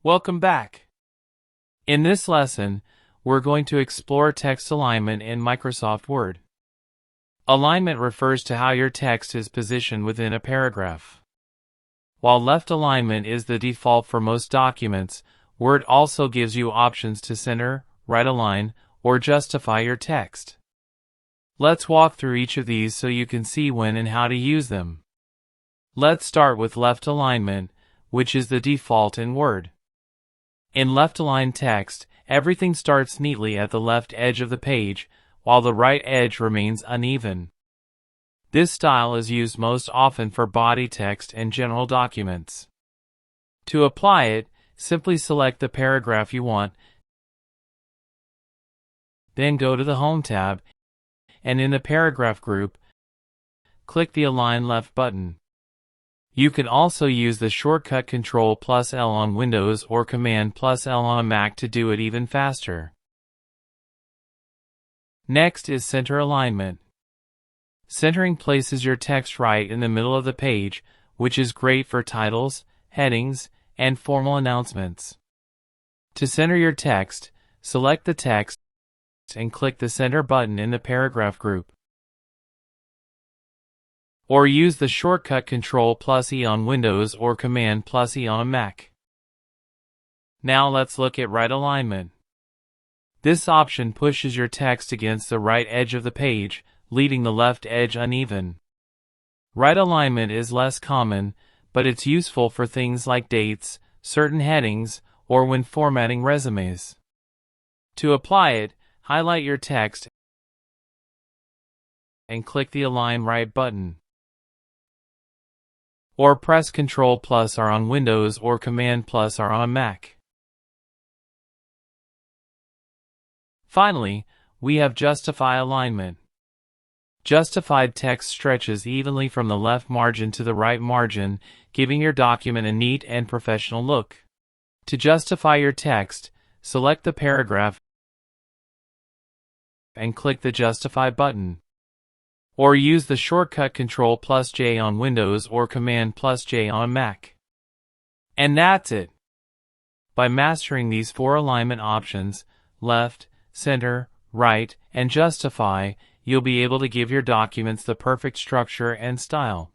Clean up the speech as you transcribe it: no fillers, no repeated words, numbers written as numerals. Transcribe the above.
Welcome back. In this lesson, we're going to explore text alignment in Microsoft Word. Alignment refers to how your text is positioned within a paragraph. While left alignment is the default for most documents, Word also gives you options to center, right align, or justify your text. Let's walk through each of these so you can see when and how to use them. Let's start with left alignment, which is the default in Word. In left-aligned text, everything starts neatly at the left edge of the page, while the right edge remains uneven. This style is used most often for body text and general documents. To apply it, simply select the paragraph you want, then go to the Home tab, and in the Paragraph group, click the Align Left button. You can also use the shortcut Ctrl+L on Windows or Command+L on Mac to do it even faster. Next is center alignment. Centering places your text right in the middle of the page, which is great for titles, headings, and formal announcements. To center your text, select the text and click the Center button in the Paragraph group. Or use the shortcut Ctrl+E on Windows or Command+E on a Mac. Now let's look at right alignment. This option pushes your text against the right edge of the page, leaving the left edge uneven. Right alignment is less common, but it's useful for things like dates, certain headings, or when formatting resumes. To apply it, highlight your text and click the Align Right button. Or press Ctrl+R on Windows or Command+R on Mac. Finally, we have Justify alignment. Justified text stretches evenly from the left margin to the right margin, giving your document a neat and professional look. To justify your text, select the paragraph and click the Justify button. Or use the shortcut Ctrl+J on Windows or Command+J on Mac. And that's it. By mastering these 4 alignment options, left, center, right, and justify, you'll be able to give your documents the perfect structure and style.